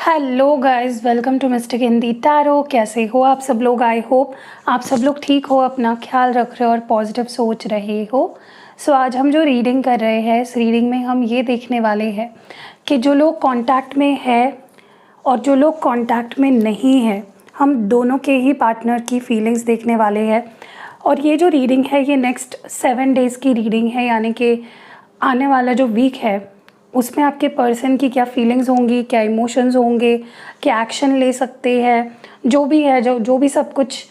Hello guys, welcome to mystic Hindi tarot. कैसे हो आप सब लोग? आई होप आप सब लोग ठीक हो, अपना ख्याल रख रहे हो और पॉजिटिव सोच रहे हो। आज हम जो रीडिंग कर रहे हैं, इस रीडिंग में हम ये देखने वाले हैं कि जो लोग कांटेक्ट में है और जो लोग कांटेक्ट में नहीं है, हम दोनों के ही पार्टनर की फीलिंग्स देखने वाले हैं। और ये जो रीडिंग है ये नेक्स्ट 7 डेज़ की रीडिंग है, यानी कि आने वाला जो वीक है उसमें आपके पर्सन की क्या फीलिंग्स होंगी, क्या इमोशंस होंगे, क्या एक्शन ले सकते हैं, जो भी है, जो भी सब कुछ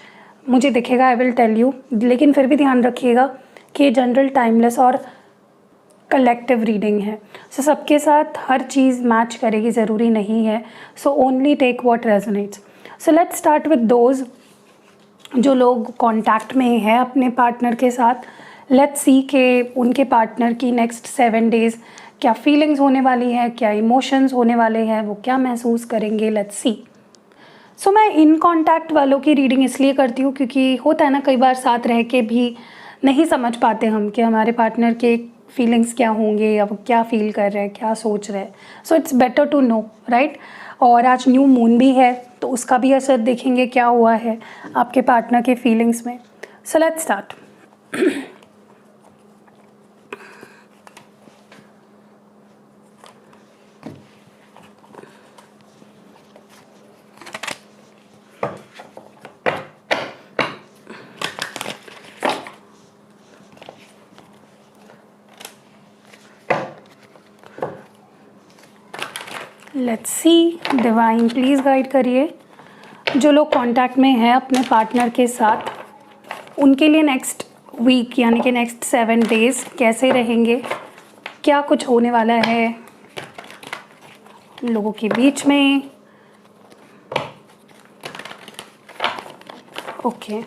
मुझे दिखेगा आई विल टेल यू। लेकिन फिर भी ध्यान रखिएगा कि जनरल, टाइमलेस और कलेक्टिव रीडिंग है। सबके साथ हर चीज़ मैच करेगी ज़रूरी नहीं है। Only take what resonates. Let's start with those जो लोग कांटेक्ट में है अपने पार्टनर के साथ। लेट्स सी के उनके पार्टनर की नेक्स्ट 7 डेज़ क्या फीलिंग्स होने वाली है, क्या इमोशंस होने वाले हैं, वो क्या महसूस करेंगे। Let's see. मैं इन कांटेक्ट वालों की रीडिंग इसलिए करती हूँ क्योंकि होता है ना, कई बार साथ रह के भी नहीं समझ पाते हम कि हमारे पार्टनर के फीलिंग्स क्या होंगे या वो क्या फील कर रहे हैं, क्या सोच रहे हैं। It's better to know, right. और आज न्यू मून भी है तो उसका भी असर देखेंगे क्या हुआ है आपके पार्टनर के फीलिंग्स में। Let's start. Let's see, divine please guide करिए जो लोग कांटेक्ट में हैं अपने पार्टनर के साथ, उनके लिए नेक्स्ट वीक यानी कि नेक्स्ट 7 डेज़ कैसे रहेंगे, क्या कुछ होने वाला है लोगों के बीच में। ओके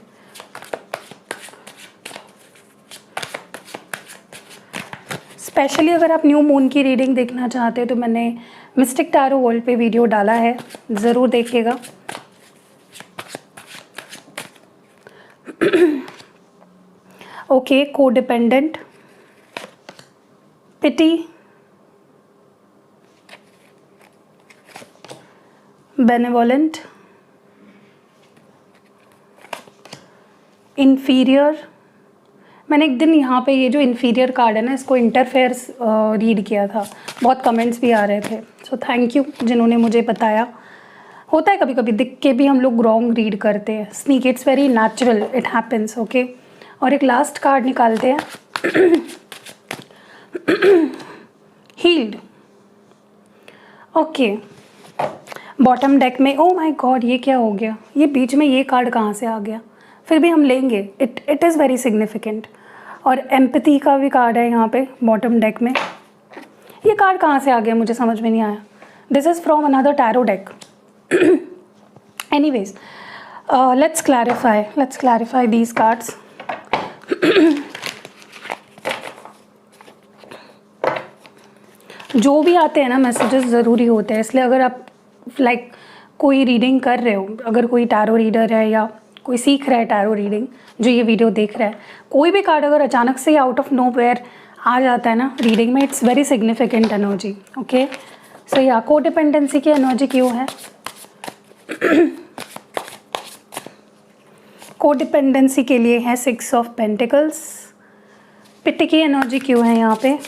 स्पेशली अगर आप न्यू मून की रीडिंग देखना चाहते हो तो मैंने मिस्टिक टैरो वर्ल्ड पे वीडियो डाला है, ज़रूर देखिएगा। ओके, कोडिपेंडेंट, पिटी, बेनेवोलेंट, इन्फीरियर। मैंने एक दिन यहाँ पे ये जो इन्फीरियर कार्ड है ना, इसको इंटरफेयर्स रीड किया था, बहुत कमेंट्स भी आ रहे थे। थैंक यू जिन्होंने मुझे बताया। होता है कभी कभी दिख के भी हम लोग रॉन्ग रीड करते हैं, sneak, it's very natural, it happens. Okay, और एक लास्ट कार्ड निकालते हैं। हील्ड। ओके, बॉटम डेक में, ओ माय गॉड ये क्या हो गया, ये बीच में ये कार्ड कहाँ से आ गया, फिर भी हम लेंगे, इट इज़ वेरी सिग्निफिकेंट। और एम्पैथी का भी कार्ड है यहाँ पे बॉटम डेक में। ये कार्ड कहाँ से आ गया मुझे समझ में नहीं आया। This is from another tarot deck. Anyways, let's clarify these cards. जो भी आते हैं ना मैसेजेस ज़रूरी होते हैं, इसलिए अगर आप कोई रीडिंग कर रहे हो, अगर कोई टैरो रीडर है या कोई सीख रहा है टैरो रीडिंग, जो ये वीडियो देख रहा है, कोई भी कार्ड अगर अचानक से आउट ऑफ नो वेयर आ जाता है ना रीडिंग में, it's very significant energy. Okay, या कोडिपेंडेंसी की एनर्जी क्यों है, कोडिपेंडेंसी के लिए है 6 ऑफ पेंटिकल्स। पिटी की एनर्जी क्यों है यहाँ पे,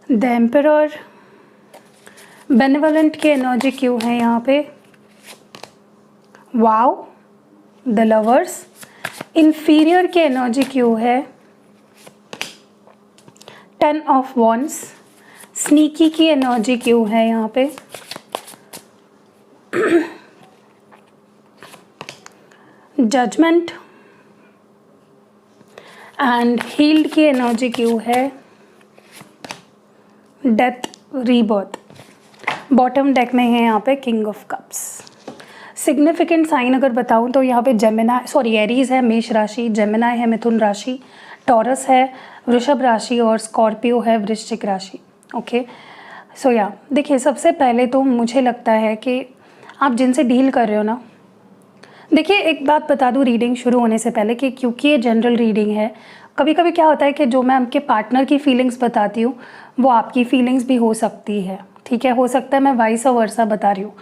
द एम्परर। बेनेवोलेंट की एनर्जी क्यों है यहाँ पे, वाओ, द लवर्स। इन्फीरियर की एनर्जी क्यों है, 10 ऑफ वॉन्ड्स। स्नीकी की एनर्जी क्यों है यहाँ पे, जजमेंट। एंड हील्ड की एनर्जी क्यों है, डेथ, रीबर्थ। बॉटम डेक में है यहाँ पे king of cups. Significant sign अगर बताऊँ तो यहाँ पे एरीज है मेष राशि, जेमिनाई है मिथुन राशि, टॉरस है वृषभ राशि और स्कॉर्पियो है वृश्चिक राशि। ओके, देखिए सबसे पहले तो मुझे लगता है कि आप जिनसे डील कर रहे हो ना, देखिए एक बात बता दूं रीडिंग शुरू होने से पहले कि क्योंकि ये जनरल रीडिंग है, कभी कभी क्या होता है कि जो मैं आपके पार्टनर की फीलिंग्स बताती हूँ वो आपकी फीलिंग्स भी हो सकती है, ठीक है। हो सकता है मैं वाइस वर्सा बता रही हूँ,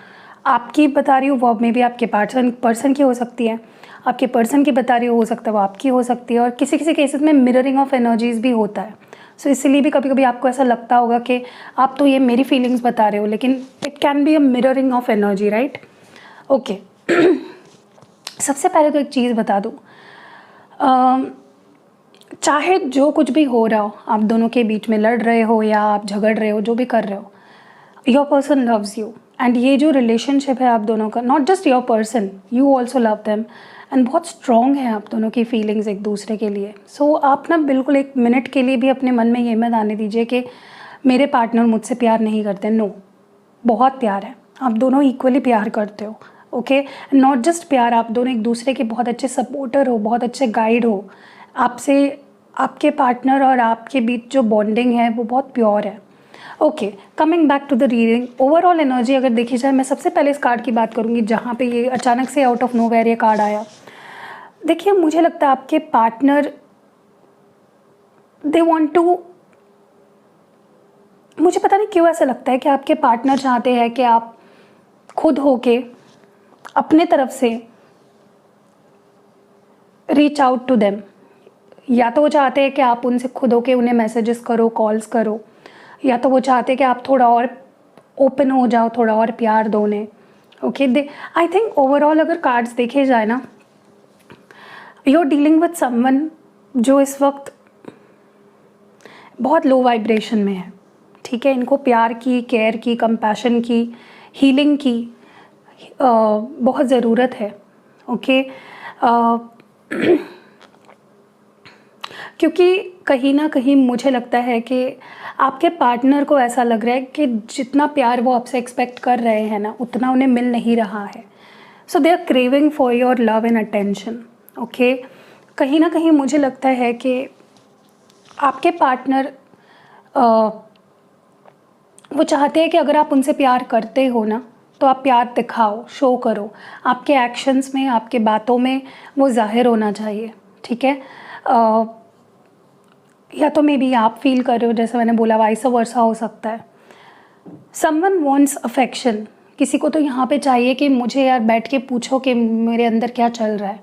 आपकी बता रही हूँ वो मे भी आपके पर्सन की हो सकती है, आपके पर्सन की बता रही हो सकता है वो आपकी हो सकती है, और किसी किसी केसेस में मिररिंग ऑफ एनर्जीज भी होता है। सो इसलिए भी कभी कभी आपको ऐसा लगता होगा कि आप तो ये मेरी फीलिंग्स बता रहे हो, लेकिन it can be a mirroring of energy, right. Okay, सबसे पहले तो एक चीज़ बता दूँ, चाहे जो कुछ भी हो रहा हो, आप दोनों के बीच में लड़ रहे हो या आप झगड़ रहे हो, जो भी कर रहे हो, your person loves you. And ये जो रिलेशनशिप है आप दोनों का, not just your person, you also love them, and बहुत स्ट्रॉन्ग है आप दोनों की फीलिंग्स एक दूसरे के लिए। सो आप ना बिल्कुल एक मिनट के लिए भी अपने मन में ये मत आने दीजिए कि मेरे पार्टनर मुझसे प्यार नहीं करते। नो, बहुत प्यार है, आप दोनों इक्वली प्यार करते हो, ओके। नॉट जस्ट प्यार, आप दोनों एक दूसरे के बहुत अच्छे सपोर्टर हो, बहुत अच्छे गाइड हो। आपसे आपके पार्टनर और आपके बीच जो बॉन्डिंग है वो बहुत प्योर है। Okay, coming back to the reading, overall energy अगर देखी जाए, मैं सबसे पहले इस कार्ड की बात करूँगी जहाँ पे ये अचानक से आउट ऑफ नोवेयर ये कार्ड आया। देखिए, मुझे लगता है आपके पार्टनर दे वांट टू, मुझे पता नहीं क्यों ऐसा लगता है कि आपके पार्टनर चाहते हैं कि आप खुद होके अपने तरफ से रीच आउट टू देम। या तो वो चाहते हैं कि आप उनसे खुद होके उन्हें मैसेजेस करो, कॉल्स करो, या तो वो चाहते हैं कि आप थोड़ा और ओपन हो जाओ, थोड़ा और प्यार दो उन्हें। Okay, they I think overall अगर कार्ड्स देखे जाए ना, you are dealing with someone जो इस वक्त बहुत लो वाइब्रेशन में है, ठीक है। इनको प्यार की, केयर की, कंपैशन की, हीलिंग की बहुत ज़रूरत है, ओके। क्योंकि कहीं ना कहीं मुझे लगता है कि आपके पार्टनर को ऐसा लग रहा है कि जितना प्यार वो आपसे एक्सपेक्ट कर रहे हैं ना, उतना उन्हें मिल नहीं रहा है। So they are craving for your love and attention, okay. कहीं ना कहीं मुझे लगता है कि आपके पार्टनर वो चाहते हैं कि अगर आप उनसे प्यार करते हो ना, तो आप प्यार दिखाओ, शो करो, आपके एक्शंस में, आपके बातों में वो जाहिर होना चाहिए, ठीक है। या तो मे बी आप फील कर रहे हो, जैसे मैंने बोला, वाइस वर्सा हो सकता है। समवन वॉन्ट्स अफेक्शन, किसी को तो यहाँ पे चाहिए कि मुझे यार बैठ के पूछो कि मेरे अंदर क्या चल रहा है,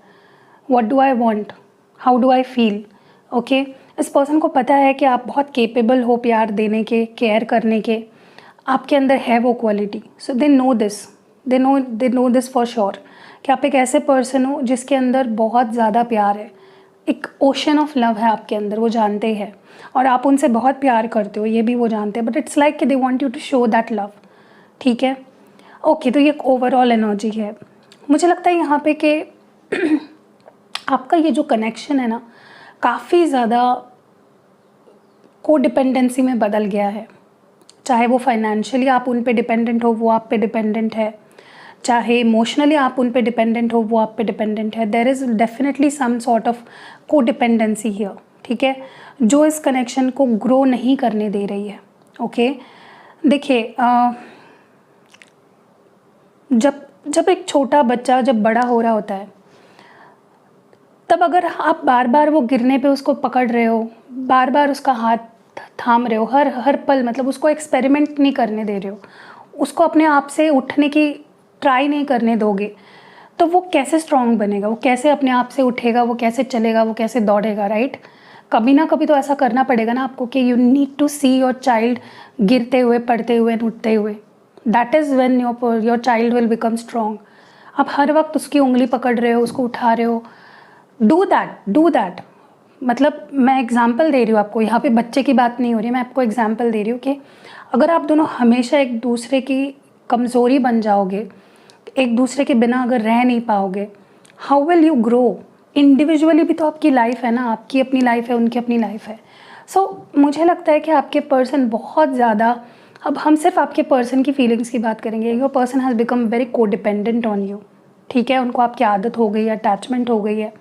what do I want, how do I feel, okay. इस पर्सन को पता है कि आप बहुत केपेबल हो प्यार देने के, केयर करने के, आपके अंदर है वो quality. So they know this, they know this for sure कि आप एक ऐसे पर्सन हो जिसके अंदर बहुत ज़्यादा प्यार है, एक ओशन ऑफ लव है आपके अंदर, वो जानते हैं। और आप उनसे बहुत प्यार करते हो, ये भी वो जानते हैं, बट इट्स लाइक कि they want you to show that love, ठीक है। ओके, तो ये एक ओवरऑल एनर्जी है। मुझे लगता है यहाँ पे कि आपका ये जो कनेक्शन है ना, काफ़ी ज़्यादा को डिपेंडेंसी में बदल गया है। चाहे वो फाइनेंशियली आप उन पे डिपेंडेंट हो, वो आप पे डिपेंडेंट है, चाहे इमोशनली आप उन पे डिपेंडेंट हो, वो आप पे डिपेंडेंट है। There is definitely some sort of codependency here, ठीक है, जो इस कनेक्शन को ग्रो नहीं करने दे रही है, ओके। देखिए, जब एक छोटा बच्चा जब बड़ा हो रहा होता है, तब अगर आप बार बार वो गिरने पे उसको पकड़ रहे हो, बार बार उसका हाथ थाम रहे हो, हर पल, मतलब उसको एक्सपेरिमेंट नहीं करने दे रहे हो, उसको अपने आप से उठने की ट्राई नहीं करने दोगे, तो वो कैसे स्ट्रांग बनेगा, वो कैसे अपने आप से उठेगा, वो कैसे चलेगा, वो कैसे दौड़ेगा, राइट। कभी ना कभी तो ऐसा करना पड़ेगा ना आपको कि you need to see your child गिरते हुए, पड़ते हुए, उठते हुए। That is when your child will become strong. आप हर वक्त उसकी उंगली पकड़ रहे हो, उसको उठा रहे हो, डू दैट। मतलब मैं एग्जाम्पल दे रही हूँ आपको, यहाँ पे बच्चे की बात नहीं हो रही, मैं आपको एग्जाम्पल दे रही हूँ कि अगर आप दोनों हमेशा एक दूसरे की कमज़ोरी बन जाओगे, एक दूसरे के बिना अगर रह नहीं पाओगे, how will you grow. Individually भी तो आपकी लाइफ है ना, आपकी अपनी लाइफ है, उनकी अपनी लाइफ है। सो मुझे लगता है कि आपके पर्सन बहुत ज़्यादा, अब हम सिर्फ आपके पर्सन की फीलिंग्स की बात करेंगे, your person has become very को डिपेंडेंट ऑन यू, ठीक है। उनको आपकी आदत हो गई है, अटैचमेंट हो गई है,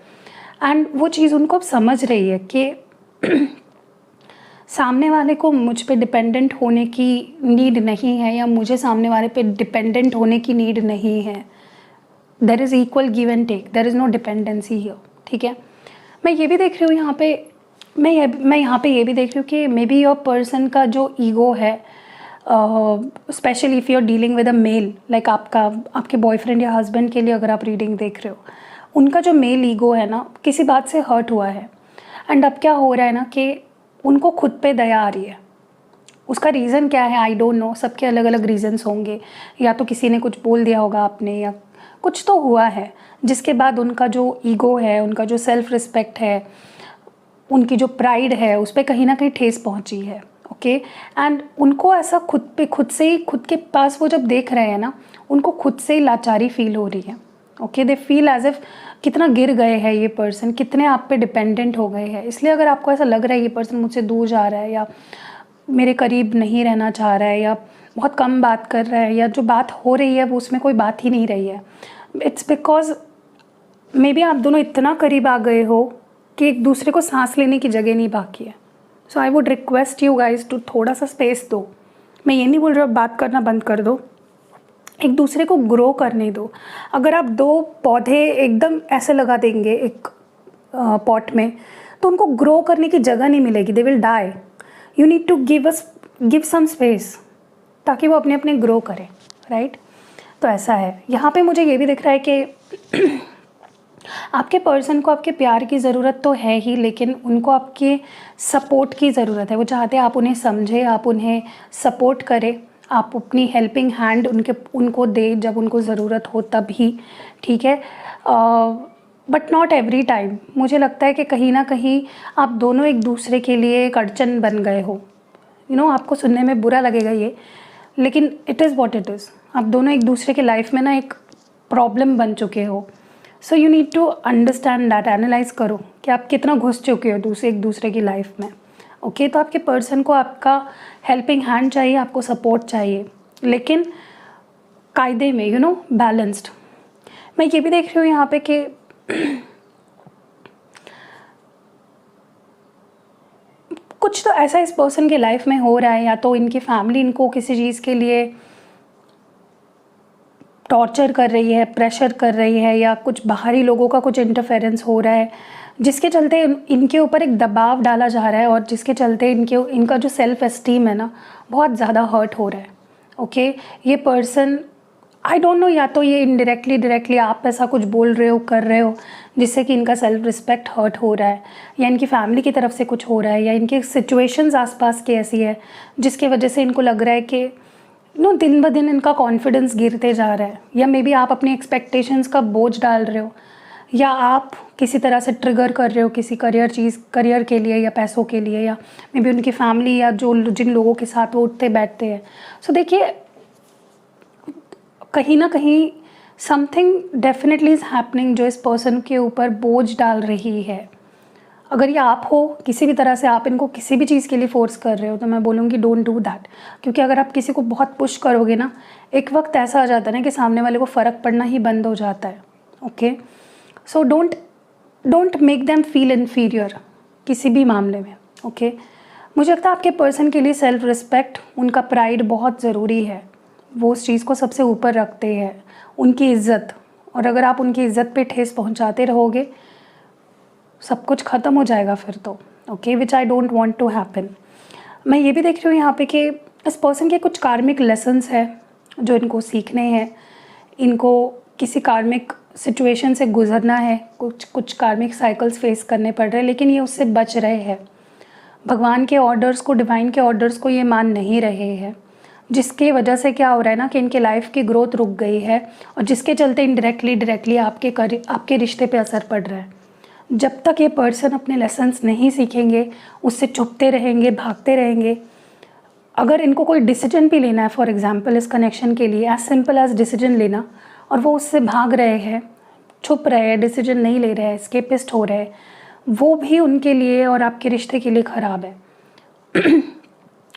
एंड वो चीज़ उनको अब समझ रही है कि सामने वाले को मुझ पे डिपेंडेंट होने की नीड नहीं है, या मुझे सामने वाले पे डिपेंडेंट होने की नीड नहीं है। There is equal give and take, there is no dependency here, ठीक है। मैं ये भी देख रही हूँ यहाँ पे मैं यहाँ पे ये भी देख रही हूँ कि मे बी योर पर्सन का जो ईगो है, specially if you are dealing with a male, like आपके बॉयफ्रेंड या हस्बैंड के लिए अगर आप रीडिंग देख रहे हो, उनका जो मेल ईगो है ना, किसी बात से हर्ट हुआ है। एंड अब क्या हो रहा है ना कि उनको खुद पे दया आ रही है। उसका रीज़न क्या है आई डोंट नो, सबके अलग अलग रीजंस होंगे, या तो किसी ने कुछ बोल दिया होगा आपने, या कुछ तो हुआ है जिसके बाद उनका जो ईगो है, उनका जो सेल्फ रिस्पेक्ट है, उनकी जो प्राइड है, उस पर कहीं ना कहीं ठेस पहुंची है। ओके, एंड उनको ऐसा खुद से ही, खुद के पास वो जब देख रहे हैं ना, उनको खुद से ही लाचारी फील हो रही है। Okay, they feel as if कितना गिर गए हैं ये पर्सन, कितने आप पे डिपेंडेंट हो गए हैं। इसलिए अगर आपको ऐसा लग रहा है ये पर्सन मुझसे दूर जा रहा है, या मेरे करीब नहीं रहना चाह रहा है, या बहुत कम बात कर रहा है, या जो बात हो रही है वो उसमें कोई बात ही नहीं रही है, इट्स बिकॉज मे बी आप दोनों इतना करीब आ गए हो कि एक दूसरे को सांस लेने की जगह नहीं बाकी है। So I would request you guys to थोड़ा सा स्पेस दो। मैं ये नहीं बोल रहा बात करना बंद कर दो, एक दूसरे को ग्रो करने दो। अगर आप 2 पौधे एकदम ऐसे लगा देंगे एक पॉट में, तो उनको ग्रो करने की जगह नहीं मिलेगी, they will die. You need to give some space ताकि वो अपने अपने ग्रो करें, राइट? तो ऐसा है। यहाँ पे मुझे ये भी दिख रहा है कि आपके पर्सन को आपके प्यार की ज़रूरत तो है ही, लेकिन उनको आपके सपोर्ट की ज़रूरत है। वो चाहते हैं आप उन्हें समझें, आप उन्हें सपोर्ट करें, आप अपनी हेल्पिंग हैंड उनको दें जब उनको ज़रूरत हो तब ही, ठीक है? But not every time. मुझे लगता है कि कहीं ना कहीं आप दोनों एक दूसरे के लिए एक अड़चन बन गए हो। आपको सुनने में बुरा लगेगा ये, लेकिन it is what it is. आप दोनों एक दूसरे के लाइफ में ना एक प्रॉब्लम बन चुके हो। So you need to understand that, analyse करो कि आप कितना घुस चुके हो एक दूसरे की लाइफ में। ओके, तो आपके पर्सन को आपका हेल्पिंग हैंड चाहिए, आपको सपोर्ट चाहिए, लेकिन कायदे में, बैलेंस्ड। मैं ये भी देख रही हूँ यहाँ पे कि कुछ तो ऐसा इस पर्सन के लाइफ में हो रहा है, या तो इनकी फैमिली इनको किसी चीज़ के लिए टॉर्चर कर रही है, प्रेशर कर रही है, या कुछ बाहरी लोगों का कुछ इंटरफेरेंस हो रहा है जिसके चलते इनके ऊपर एक दबाव डाला जा रहा है, और जिसके चलते इनका जो सेल्फ एस्टीम है ना, बहुत ज़्यादा हर्ट हो रहा है। ओके, ये पर्सन आई डोंट नो, या तो ये डायरेक्टली आप ऐसा कुछ बोल रहे हो, कर रहे हो, जिससे कि इनका सेल्फ रिस्पेक्ट हर्ट हो रहा है, या इनकी फैमिली की तरफ से कुछ हो रहा है, या इनकी सिचुएशंस आसपास की ऐसी है जिसकी वजह से इनको लग रहा है कि दिन ब दिन इनका कॉन्फिडेंस गिरते जा रहा है, या मे बी आप अपनी एक्सपेक्टेशंस का बोझ डाल रहे हो, या आप किसी तरह से ट्रिगर कर रहे हो किसी करियर के लिए या पैसों के लिए, या मे बी उनकी फैमिली या जिन लोगों के साथ वो उठते बैठते हैं। सो देखिए, कहीं ना कहीं समथिंग डेफिनेटली इज़ हैपनिंग जो इस पर्सन के ऊपर बोझ डाल रही है। अगर ये आप हो, किसी भी तरह से आप इनको किसी भी चीज़ के लिए फोर्स कर रहे हो, तो मैं बोलूँगी डोंट डू दैट। क्योंकि अगर आप किसी को बहुत पुश करोगे ना, एक वक्त ऐसा आ जाता है ना कि सामने वाले को फ़र्क पड़ना ही बंद हो जाता है। Okay, so don't make them feel inferior किसी भी मामले में। ओके, मुझे लगता है आपके पर्सन के लिए सेल्फ रिस्पेक्ट, उनका प्राइड बहुत ज़रूरी है। वो उस चीज़ को सबसे ऊपर रखते हैं, उनकी इज़्ज़त। और अगर आप उनकी इज़्ज़त पे ठेस पहुंचाते रहोगे, सब कुछ ख़त्म हो जाएगा फिर तो। Okay, which I don't want to happen. मैं ये भी देख रही हूँ यहाँ पे कि इस पर्सन के कुछ कार्मिक लेसन्स है जो इनको सीखने हैं, इनको किसी कार्मिक सिचुएशन से गुजरना है, कुछ कार्मिक साइकिल्स फेस करने पड़ रहे हैं, लेकिन ये उससे बच रहे हैं। भगवान के ऑर्डर्स को, डिवाइन के ऑर्डर्स को ये मान नहीं रहे हैं, जिसके वजह से क्या हो रहा है ना कि इनके लाइफ की ग्रोथ रुक गई है, और जिसके चलते इनडायरेक्टली आपके रिश्ते पे असर पड़ रहा है। जब तक ये पर्सन अपने लेसन्स नहीं सीखेंगे, उससे चुपते रहेंगे, भागते रहेंगे। अगर इनको कोई डिसीजन भी लेना है, फॉर एग्जांपल इस कनेक्शन के लिए, एज सिंपल एज डिसीजन लेना, और वो उससे भाग रहे हैं, छुप रहे हैं, डिसीजन नहीं ले रहे हैं, एस्केपिस्ट हो रहे हैं, वो भी उनके लिए और आपके रिश्ते के लिए ख़राब है।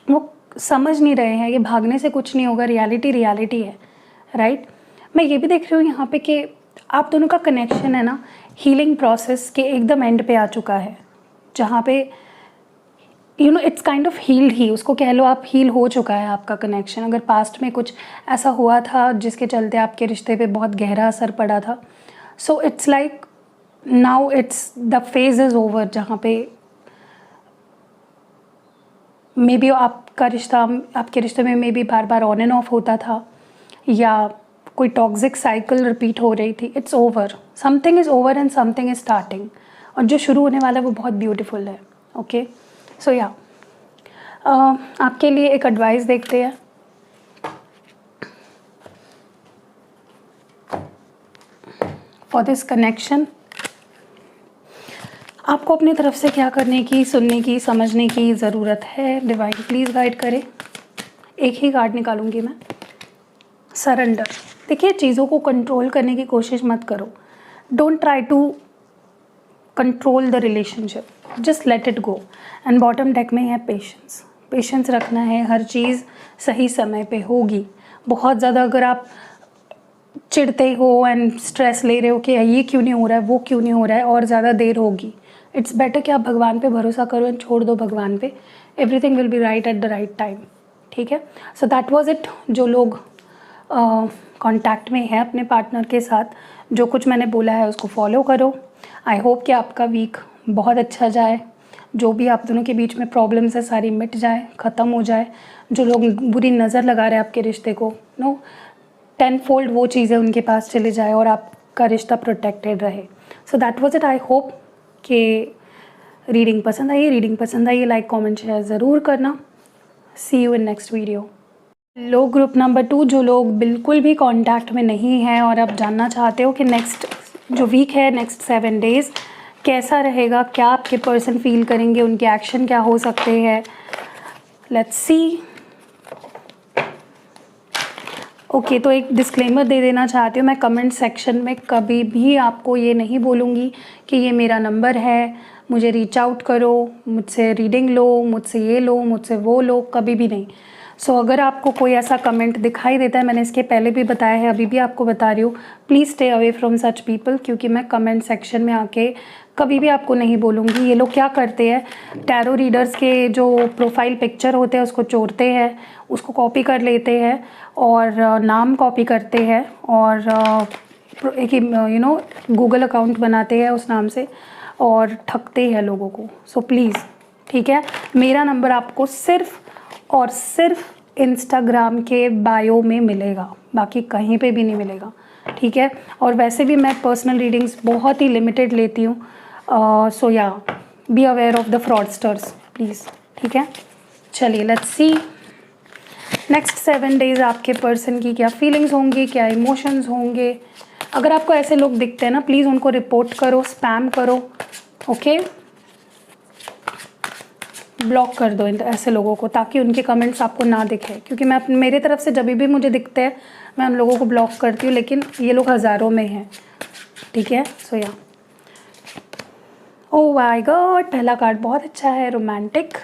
वो समझ नहीं रहे हैं, ये भागने से कुछ नहीं होगा, रियलिटी है, राइट? मैं ये भी देख रही हूँ यहाँ पे कि आप दोनों का कनेक्शन है ना, हीलिंग प्रोसेस के एकदम एंड पे आ चुका है, जहाँ पे इट्स काइंड ऑफ हील्ड ही, उसको कह लो आप, हील हो चुका है आपका कनेक्शन। अगर पास्ट में कुछ ऐसा हुआ था जिसके चलते आपके रिश्ते पे बहुत गहरा असर पड़ा था, so it's like now it's the phase is over, जहाँ पे मे बी आपका रिश्ता, आपके रिश्ते में मे बी बार बार ऑन एंड ऑफ होता था, या कोई टॉक्सिक साइकिल रिपीट हो रही थी. It's over, something is over and something is starting. और जो शुरू होने वाला है वो बहुत ब्यूटीफुल है. ओके, सो या आपके लिए एक एडवाइस देखते हैं. फॉर दिस कनेक्शन आपको अपनी तरफ से क्या करने की, सुनने की, समझने की ज़रूरत है. डिवाइन प्लीज़ गाइड करें. एक ही कार्ड निकालूंगी मैं. सरेंडर. देखिए, चीज़ों को कंट्रोल करने की कोशिश मत करो. Don't try to control the relationship, just let it go. And bottom deck में है पेशेंस. पेशेंस रखना है, हर चीज़ सही समय पे होगी. बहुत ज़्यादा अगर आप चिढ़ते हो एंड स्ट्रेस ले रहे हो कि ये क्यों नहीं हो रहा है, वो क्यों नहीं हो रहा है, और ज़्यादा देर होगी, इट्स बेटर कि आप भगवान पे भरोसा करो एंड छोड़ दो भगवान पे. Everything will be right at the right time. ठीक है. So that was it. जो लोग कांटेक्ट में है अपने पार्टनर के साथ, जो कुछ मैंने बोला है उसको फॉलो करो. आई होप कि आपका वीक बहुत अच्छा जाए. जो भी आप दोनों के बीच में प्रॉब्लम्स है सारी मिट जाए, ख़त्म हो जाए. जो लोग बुरी नज़र लगा रहे हैं आपके रिश्ते को, नो, 10 फोल्ड वो चीज़ें उनके पास चले जाए और आपका रिश्ता प्रोटेक्टेड रहे. So that was it. I hope कि रीडिंग पसंद आई. रीडिंग पसंद आई, लाइक कमेंट शेयर ज़रूर करना. See you in next video. लो ग्रुप नंबर 2, जो लोग बिल्कुल भी कांटेक्ट में नहीं हैं और आप जानना चाहते हो कि नेक्स्ट जो वीक है, नेक्स्ट 7 डेज़ कैसा रहेगा, क्या आपके पर्सन फील करेंगे, उनके एक्शन क्या हो सकते हैं. Let's see. ओके, तो एक डिस्क्लेमर दे देना चाहती हूँ. मैं कमेंट सेक्शन में कभी भी आपको ये नहीं बोलूँगी कि ये मेरा नंबर है, मुझे रीच आउट करो, मुझसे रीडिंग लो, मुझसे ये लो, मुझसे वो लो, कभी भी नहीं. सो अगर आपको कोई ऐसा कमेंट दिखाई देता है, मैंने इसके पहले भी बताया है, अभी भी आपको बता रही हूँ, please stay away from such people. क्योंकि मैं कमेंट सेक्शन में आके कभी भी आपको नहीं बोलूँगी. ये लोग क्या करते हैं, टैरो रीडर्स के जो प्रोफाइल पिक्चर होते हैं उसको चोरते हैं, उसको कॉपी कर लेते हैं और नाम कॉपी करते हैं और एक गूगल अकाउंट बनाते हैं उस नाम से और ठगते हैं लोगों को. सो प्लीज़, ठीक है, मेरा नंबर आपको सिर्फ और सिर्फ इंस्टाग्राम के बायो में मिलेगा, बाकी कहीं पे भी नहीं मिलेगा. ठीक है. और वैसे भी मैं पर्सनल रीडिंग्स बहुत ही लिमिटेड लेती हूँ. सो या be aware of the fraudsters please. ठीक है. चलिए, लेट्स सी नेक्स्ट 7 डेज़ आपके पर्सन की क्या फीलिंग्स होंगी, क्या इमोशंस होंगे. अगर आपको ऐसे लोग दिखते हैं ना, प्लीज़ उनको रिपोर्ट करो, स्पैम करो. ओके, ब्लॉक कर दो ऐसे लोगों को, ताकि उनके कमेंट्स आपको ना दिखे. क्योंकि मैं मेरे तरफ से जब भी मुझे दिखते हैं मैं उन लोगों को ब्लॉक करती हूँ, लेकिन ये लोग हज़ारों में हैं. ठीक है. So yeah, oh my god, पहला कार्ड बहुत अच्छा है, romantic.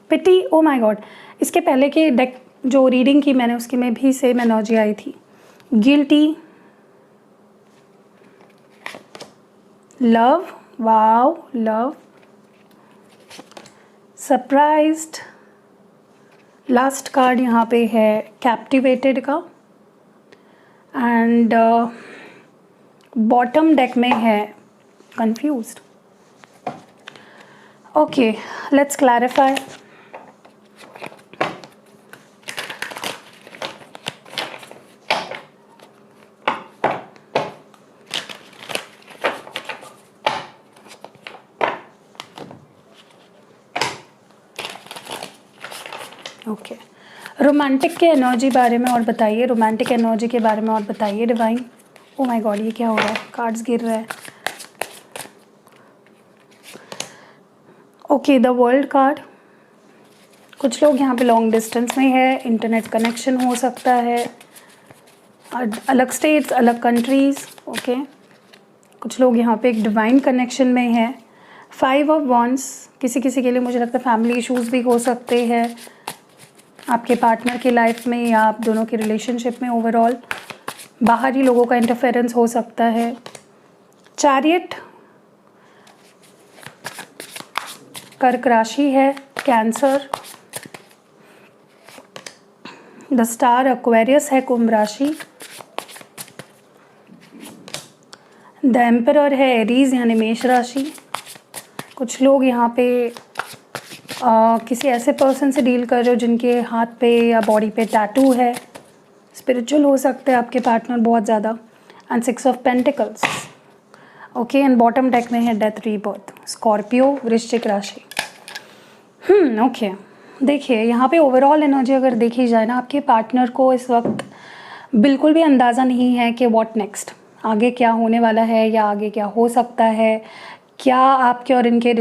Pity. Oh my god, इसके पहले के डेक जो रीडिंग की मैंने उसकी में भी सेम एनर्जी आई थी. गिल्टी. लव. वाव, लव. सरप्राइज्ड. लास्ट कार्ड यहाँ पे है कैप्टिवेटेड का. एंड बॉटम डेक में है confused. Okay, let's clarify. Okay, romantic के एनर्जी बारे में और बताइए, रोमांटिक एनर्जी के बारे में और बताइए डिवाइन. ओ माय गॉड, ये क्या हो रहा है, कार्ड्स गिर रहा है. Okay, the world card. कुछ लोग यहाँ पे लॉन्ग डिस्टेंस में है, इंटरनेट कनेक्शन हो सकता है, अलग स्टेट्स, अलग कंट्रीज़. ओके, कुछ लोग यहाँ पे एक डिवाइन कनेक्शन में है. 5 ऑफ वॉन्ड्स. किसी किसी के लिए मुझे लगता है फैमिली इश्यूज़ भी हो सकते हैं आपके पार्टनर की लाइफ में या आप दोनों के रिलेशनशिप में. ओवरऑल बाहरी लोगों का इंटरफेरेंस हो सकता है. चैरियट. कर्क राशि है, कैंसर. द स्टार, एक्वेरियस है, कुंभ राशि. द एम्परर है एरीज यानी मेष राशि। कुछ लोग यहाँ पे किसी ऐसे पर्सन से डील कर रहे हो जिनके हाथ पे या बॉडी पे टैटू है। स्पिरिचुअल हो सकते हैं आपके पार्टनर बहुत ज़्यादा। And 6 of pentacles. Okay, and bottom deck में है डेथ रीबर्थ। स्कॉर्पियो, वृश्चिक राशि। ओके, देखिए यहाँ पे ओवरऑल एनर्जी अगर देखी जाए ना, आपके पार्टनर को इस वक्त बिल्कुल भी अंदाज़ा नहीं है कि व्हाट नेक्स्ट, आगे क्या होने वाला है या आगे क्या हो सकता है। क्या आपके और इनके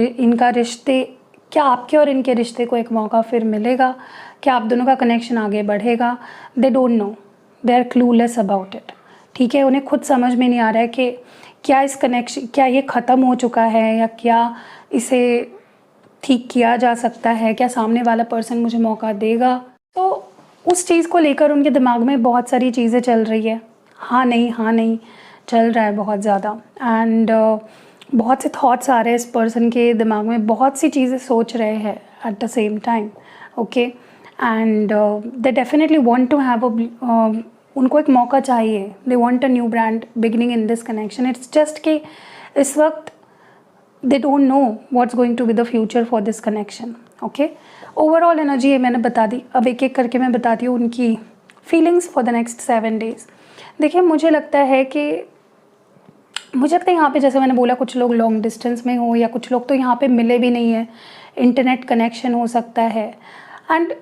रिश्ते को एक मौका फिर मिलेगा? क्या आप दोनों का कनेक्शन आगे बढ़ेगा? They don't know, they are clueless about it. ठीक है, उन्हें खुद समझ में नहीं आ रहा है कि क्या ये ख़त्म हो चुका है या क्या इसे ठीक किया जा सकता है, क्या सामने वाला पर्सन मुझे मौका देगा। तो उस चीज़ को लेकर उनके दिमाग में बहुत सारी चीज़ें चल रही है। हाँ नहीं चल रहा है बहुत ज़्यादा। एंड बहुत से थॉट्स आ रहे हैं इस पर्सन के दिमाग में, बहुत सी चीज़ें सोच रहे हैं at the same time. Okay, and they definitely want to have उनको एक मौका चाहिए। They want a new brand beginning in this connection. It's just कि इस वक्त they don't know what's going to be the future for this connection. okay, overall energy ये मैंने बता दी। अब एक एक करके मैं बताती हूँ उनकी feelings for the next 7 days। देखिए, मुझे लगता है यहाँ पे जैसे मैंने बोला, कुछ लोग लॉन्ग डिस्टेंस में हो या कुछ लोग तो यहाँ पे मिले भी नहीं है। इंटरनेट कनेक्शन हो सकता है। एंड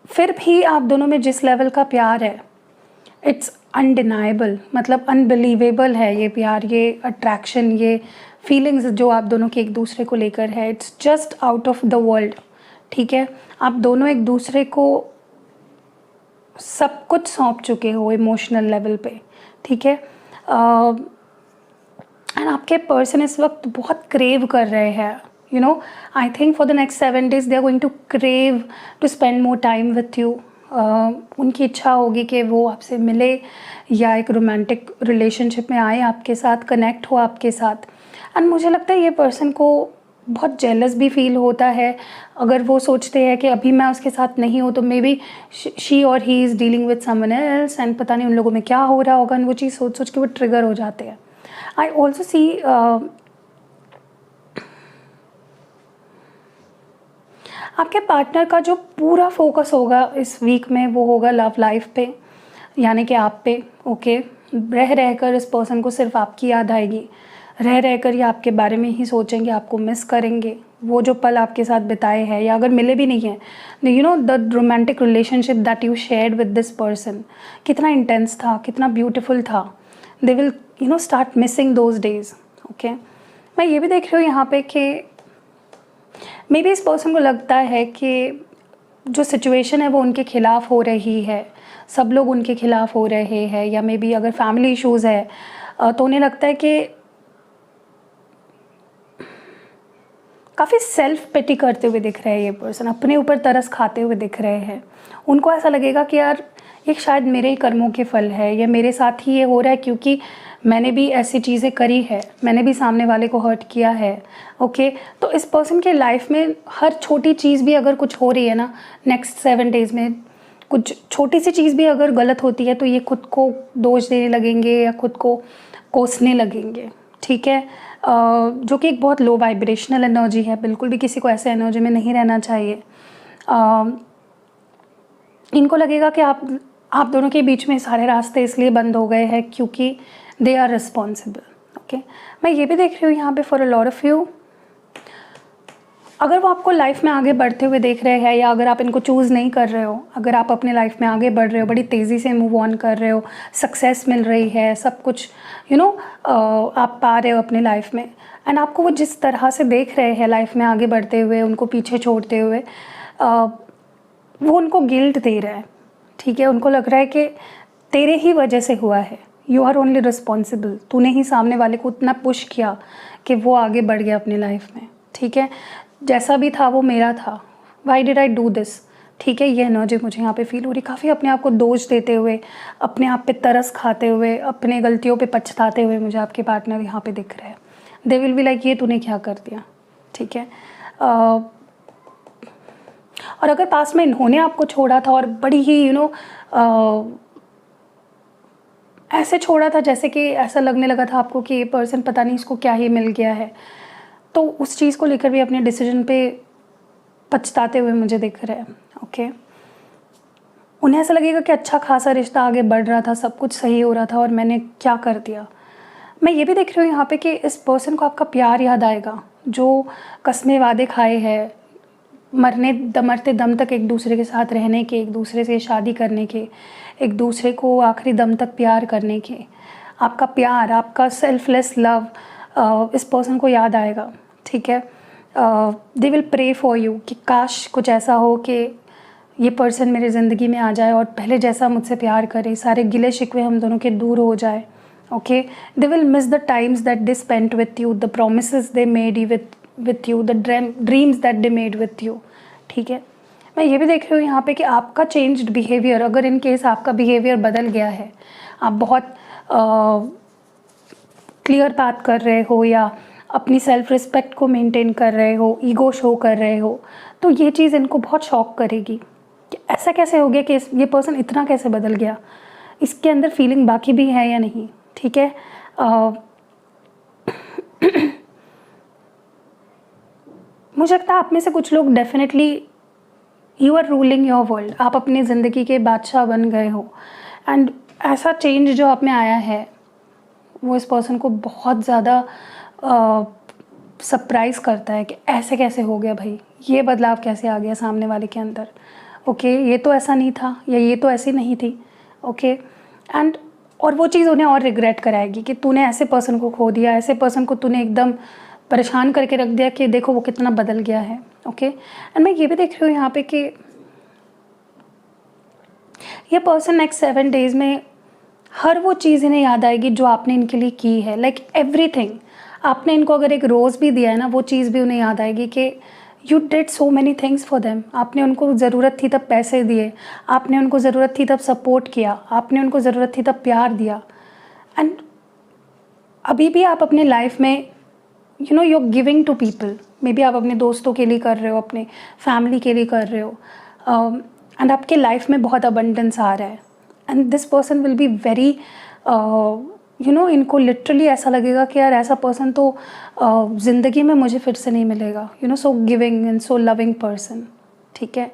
फिर भी आप दोनों में जिस लेवल का प्यार है, इट्स अनडिनाइबल, मतलब अनबिलीवेबल है ये प्यार, ये अट्रैक्शन, ये फीलिंग्स जो आप दोनों के एक दूसरे को लेकर है। It's just out of the world. ठीक है, आप दोनों एक दूसरे को सब कुछ सौंप चुके हो इमोशनल लेवल पे। ठीक है, एंड आपके पर्सन इस वक्त बहुत क्रेव कर रहे हैं। You know, I think for the next 7 days they are going to crave to spend more time with you. उनकी इच्छा होगी कि वो आपसे मिले या एक रोमांटिक रिलेशनशिप में आए आपके साथ, कनेक्ट हो आपके साथ। एंड मुझे लगता है ये पर्सन को बहुत जेलस भी फील होता है अगर वो सोचते हैं कि अभी मैं उसके साथ नहीं हूँ तो मे बी शी और he is dealing with someone else. And पता नहीं उन लोगों में क्या हो रहा होगा, वो चीज़ सोच सोच के वो ट्रिगर हो जाते हैं। आई ऑल्सो सी आपके पार्टनर का जो पूरा फोकस होगा इस वीक में वो होगा लव लाइफ पे, यानी कि आप पे। ओके, रह कर इस पर्सन को सिर्फ आपकी याद आएगी। रह कर ये आपके बारे में ही सोचेंगे, आपको मिस करेंगे। वो जो पल आपके साथ बिताए हैं या अगर मिले भी नहीं हैं, you know the romantic relationship that you shared with this person कितना इंटेंस था, कितना ब्यूटीफुल था। They will start missing those days. Okay, मैं ये भी देख रही हूँ यहाँ पे कि मे बी इस पर्सन को लगता है कि जो सिचुएशन है वो उनके खिलाफ़ हो रही है, सब लोग उनके खिलाफ़ हो रहे हैं, या मे बी अगर फैमिली इश्यूज़ है तो उन्हें लगता है कि काफ़ी सेल्फ पिटी करते हुए दिख रहे हैं ये पर्सन, अपने ऊपर तरस खाते हुए दिख रहे हैं। उनको ऐसा लगेगा कि यार ये शायद मेरे ही कर्मों के फल है, या मेरे साथ ही ये हो रहा है क्योंकि मैंने भी ऐसी चीज़ें करी है, मैंने भी सामने वाले को हर्ट किया है। ओके, तो इस पर्सन के लाइफ में हर छोटी चीज़ भी अगर कुछ हो रही है ना, नेक्स्ट 7 days में कुछ छोटी सी चीज़ भी अगर गलत होती है तो ये खुद को दोष देने लगेंगे या खुद को कोसने लगेंगे। ठीक है, जो कि एक बहुत लो वाइब्रेशनल एनर्जी है। बिल्कुल भी किसी को ऐसे एनर्जी में नहीं रहना चाहिए। इनको लगेगा कि आप दोनों के बीच में सारे रास्ते इसलिए बंद हो गए हैं क्योंकि दे आर रिस्पॉन्सिबल। ओके, मैं ये भी देख रही हूँ यहाँ पे for a lot of you, अगर वो आपको लाइफ में आगे बढ़ते हुए देख रहे हैं या अगर आप इनको चूज़ नहीं कर रहे हो, अगर आप अपने लाइफ में आगे बढ़ रहे हो, बड़ी तेज़ी से मूव ऑन कर रहे हो, सक्सेस मिल रही है, सब कुछ आप पा रहे हो अपनी लाइफ में, एंड आपको वो जिस तरह से देख रहे हैं लाइफ में आगे बढ़ते हुए, उनको पीछे छोड़ते हुए, वो उनको गिल्ट दे रहा है। ठीक है, उनको लग रहा है कि तेरे ही वजह से हुआ है, यू आर ओनली रिस्पॉन्सिबल, तूने ही सामने वाले को उतना पुश किया कि वो आगे बढ़ गया अपनी लाइफ में। ठीक है, जैसा भी था वो मेरा था, why did I do this. ठीक है, ये एनर्जी मुझे यहाँ पे फील हो रही, काफ़ी अपने आप को दोष देते हुए, अपने आप पे तरस खाते हुए, अपने गलतियों पे पछताते हुए मुझे आपके पार्टनर यहाँ पे दिख रहे हैं। दे विल बी लाइक ये तूने क्या कर दिया। ठीक है, और अगर पास में इन्होंने आपको छोड़ा था और बड़ी ही ऐसे छोड़ा था जैसे कि ऐसा लगने लगा था आपको कि ये पर्सन पता नहीं इसको क्या ही मिल गया है। तो उस चीज़ को लेकर भी अपने डिसीजन पे पछताते हुए मुझे दिख रहे हैं। ओके, उन्हें ऐसा लगेगा कि अच्छा खासा रिश्ता आगे बढ़ रहा था, सब कुछ सही हो रहा था और मैंने क्या कर दिया। मैं ये भी देख रही हूँ यहाँ पे कि इस पर्सन को आपका प्यार याद आएगा, जो कस्में वादे खाए हैं, मरते दम तक एक दूसरे के साथ रहने के, एक दूसरे से शादी करने के, एक दूसरे को आखिरी दम तक प्यार करने के। आपका प्यार, आपका सेल्फलेस लव इस पर्सन को याद आएगा। ठीक है, they will pray for you कि काश कुछ ऐसा हो कि ये पर्सन मेरी ज़िंदगी में आ जाए और पहले जैसा मुझसे प्यार करे, सारे गिले शिकवे हम दोनों के दूर हो जाए। Okay, they will miss the times that they spent with you, the promises they made you with you, the dreams that they made with you. ठीक है, मैं ये भी देख रही हूँ यहाँ पे कि आपका चेंज्ड बिहेवियर, अगर इन केस आपका बिहेवियर बदल गया है, आप बहुत क्लियर बात कर रहे हो या अपनी सेल्फ रिस्पेक्ट को मेंटेन कर रहे हो, ईगो शो कर रहे हो, तो ये चीज़ इनको बहुत शॉक करेगी कि ऐसा कैसे हो गया कि ये पर्सन इतना कैसे बदल गया, इसके अंदर फीलिंग बाकी भी है या नहीं। ठीक है, मुझे लगता है आप में से कुछ लोग definitely you are ruling your world, आप अपनी ज़िंदगी के बादशाह बन गए हो। एंड ऐसा चेंज जो आप में आया है वो इस पर्सन को बहुत ज़्यादा सरप्राइज़ करता है कि ऐसे कैसे हो गया भाई, ये बदलाव कैसे आ गया सामने वाले के अंदर। ओके, ये तो ऐसा नहीं था या ये तो ऐसी नहीं थी। ओके, एंड और वो चीज़ उन्हें और रिग्रेट कराएगी कि तूने ऐसे पर्सन को खो दिया, ऐसे पर्सन को तूने एकदम परेशान करके रख दिया कि देखो वो कितना बदल गया है। ओके, एंड मैं ये भी देख रही हूँ यहाँ पे कि ये पर्सन नेक्स्ट 7 डेज़ में हर वो चीज़ इन्हें याद आएगी जो आपने इनके लिए की है, लाइक एवरीथिंग। आपने इनको अगर एक रोज़ भी दिया है ना, वो चीज़ भी उन्हें याद आएगी कि you did so many things for them. आपने उनको ज़रूरत थी तब पैसे दिए, आपने उनको ज़रूरत थी तब सपोर्ट किया, आपने उनको ज़रूरत थी तब प्यार दिया। एंड अभी भी आप अपने लाइफ में you know you are giving to people, maybe आप अपने दोस्तों के लिए कर रहे हो, अपने फैमिली के लिए कर रहे हो, एंड आपके लाइफ में बहुत अबंडेंस आ रहा है। And this person will be very you know, इनको लिटरली ऐसा लगेगा कि यार ऐसा पर्सन तो ज़िंदगी में मुझे फिर से नहीं मिलेगा। You know, so giving and so loving person. ठीक है,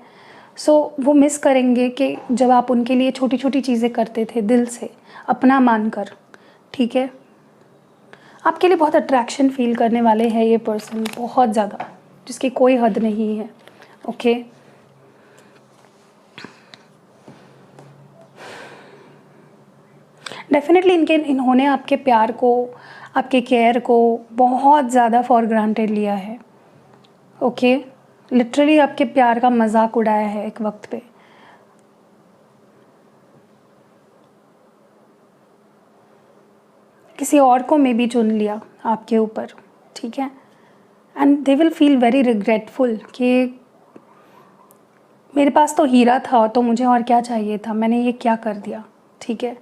सो वो मिस करेंगे कि जब आप उनके लिए छोटी छोटी चीज़ें करते थे दिल से, अपना मानकर। ठीक है, आपके लिए बहुत अट्रैक्शन फील करने वाले हैं ये पर्सन, बहुत ज़्यादा, जिसकी कोई हद नहीं है। ओके, डेफिनेटली इन्होंने आपके प्यार को, आपके केयर को बहुत ज़्यादा फॉर ग्रांटेड लिया है। ओके, लिटरली आपके प्यार का मजाक उड़ाया है एक वक्त पे। किसी और को मे बी चुन लिया आपके ऊपर। ठीक है, and they will feel very regretful कि मेरे पास तो हीरा था तो मुझे और क्या चाहिए था, मैंने ये क्या कर दिया। ठीक है,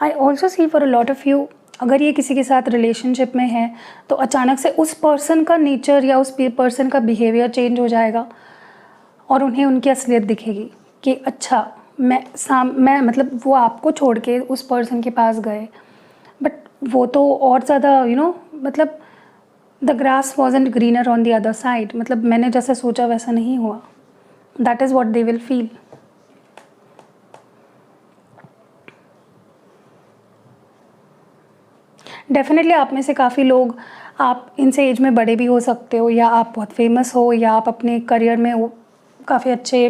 I also see for a lot of you, अगर ये किसी के साथ रिलेशनशिप में है तो अचानक से उस पर्सन का नेचर या उस पर्सन का बिहेवियर चेंज हो जाएगा और उन्हें उनकी असलियत दिखेगी कि अच्छा मैं मतलब वो आपको छोड़ के उस पर्सन के पास गए, बट वो तो और ज़्यादा यू नो, मतलब the grass wasn't greener on the other side, मतलब मैंने जैसा सोचा वैसा नहीं हुआ। That is what they will feel. Definitely आप में से काफ़ी लोग, आप इनसे एज में बड़े भी हो सकते हो, या आप बहुत फेमस हो, या आप अपने करियर में काफ़ी अच्छे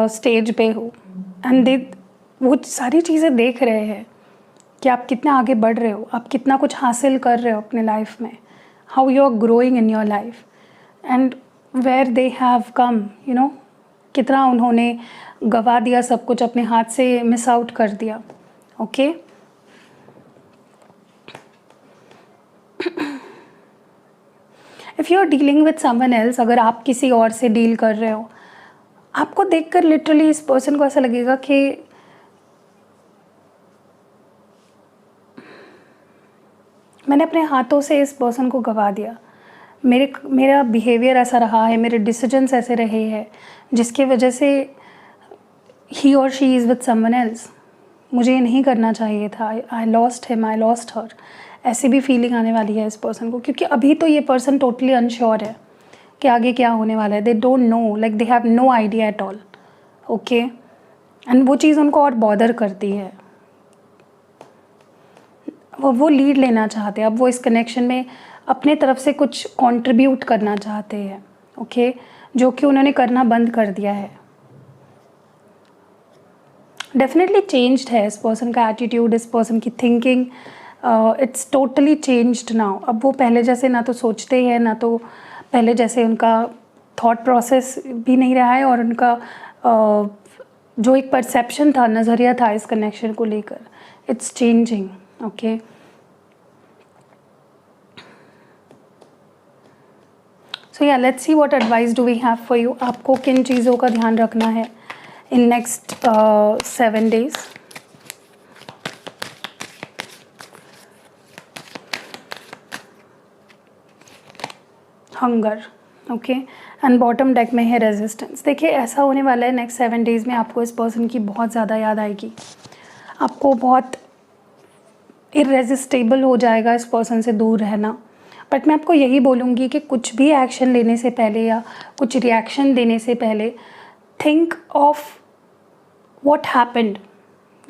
स्टेज पे हो, एंड दे वो सारी चीज़ें देख रहे हैं कि आप कितना आगे बढ़ रहे हो, आप कितना कुछ हासिल कर रहे हो अपने लाइफ में, how you are growing in your life, and where they have come, you know, कितना उन्होंने गवा दिया, सब कुछ अपने हाथ से मिस आउट कर दिया। Okay, if you are dealing with someone else, अगर आप किसी और से डील कर रहे हो, आपको देखकर लिटरली इस पर्सन को ऐसा लगेगा कि मैंने अपने हाथों से इस पर्सन को गवा दिया, मेरा बिहेवियर ऐसा रहा है, मेरे डिसीजंस ऐसे रहे हैं जिसकी वजह से ही और she is with someone else. मुझे ये नहीं करना चाहिए था, I lost him, I lost her, ऐसी भी फीलिंग आने वाली है इस पर्सन को, क्योंकि अभी तो ये पर्सन टोटली अनश्योर है कि आगे क्या होने वाला है। They don't know, like they have no idea at all, okay. And वो चीज़ उनको और बॉदर करती है, वो लीड लेना चाहते हैं। अब वो इस कनेक्शन में अपने तरफ से कुछ कंट्रीब्यूट करना चाहते हैं, ओके, जो कि उन्होंने करना बंद कर दिया है। डेफिनेटली चेंज्ड है इस पर्सन का एटीट्यूड, इस पर्सन की thinking, it's totally changed now. अब वो पहले जैसे ना तो सोचते हैं, ना तो पहले जैसे उनका थॉट प्रोसेस भी नहीं रहा है, और उनका जो एक परसेप्शन था, नज़रिया था इस कनेक्शन को लेकर, it's changing, okay. So yeah let's see what advice do we have for you. आपको किन चीज़ों का ध्यान रखना है in next 7 days। Hunger, okay, and bottom deck में है रेजिस्टेंस। देखिए ऐसा होने वाला है नेक्स्ट 7 days में, आपको इस पर्सन की बहुत ज़्यादा याद आएगी, आपको बहुत इरेजिस्टेबल हो जाएगा इस पर्सन से दूर रहना। बट मैं आपको यही बोलूँगी कि कुछ भी एक्शन लेने से पहले या कुछ रिएक्शन देने से पहले think of what happened,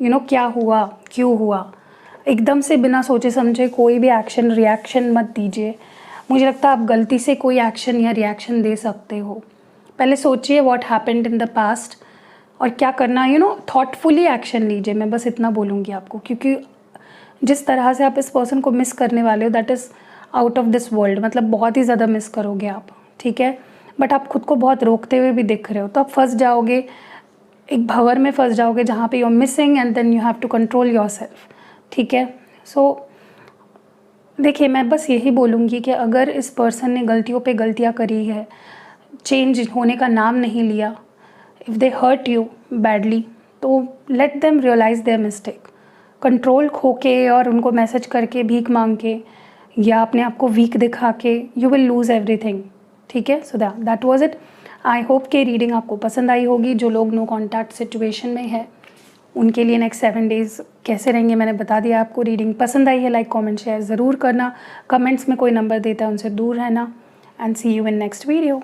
you know, क्या हुआ, क्यों हुआ। एकदम से बिना सोचे समझे कोई भी एक्शन रिएक्शन मत दीजिए। मुझे लगता है आप गलती से कोई एक्शन या रिएक्शन दे सकते हो। पहले सोचिए what happened in the past और क्या करना, यू नो, थॉटफुली एक्शन लीजिए। मैं बस इतना बोलूँगी आपको, क्योंकि जिस तरह से आप इस पर्सन को मिस करने वाले हो, that is out of this world. मतलब बहुत ही ज़्यादा मिस करोगे आप, ठीक है। बट आप खुद को बहुत रोकते हुए भी दिख रहे हो, तो आप फंस जाओगे, एक भंवर में फंस जाओगे जहाँ पे you are missing and then you have to control yourself, ठीक है। सो देखिए मैं बस यही बोलूँगी कि अगर इस पर्सन ने गलतियों पे गलतियाँ करी है, चेंज होने का नाम नहीं लिया, if they hurt you badly, तो let them realise their mistake. Control खो के और उनको मैसेज करके, भीख मांग के या अपने आप को वीक दिखा के, यू विल लूज़ एवरीथिंग, ठीक है। So that was it. I hope कि रीडिंग आपको पसंद आई होगी। जो लोग नो कॉन्टैक्ट सिचुएशन में है उनके लिए नेक्स्ट 7 days कैसे रहेंगे मैंने बता दिया आपको। रीडिंग पसंद आई है, लाइक कमेंट शेयर ज़रूर करना। कमेंट्स में कोई नंबर देता है उनसे दूर रहना। And see you in next video.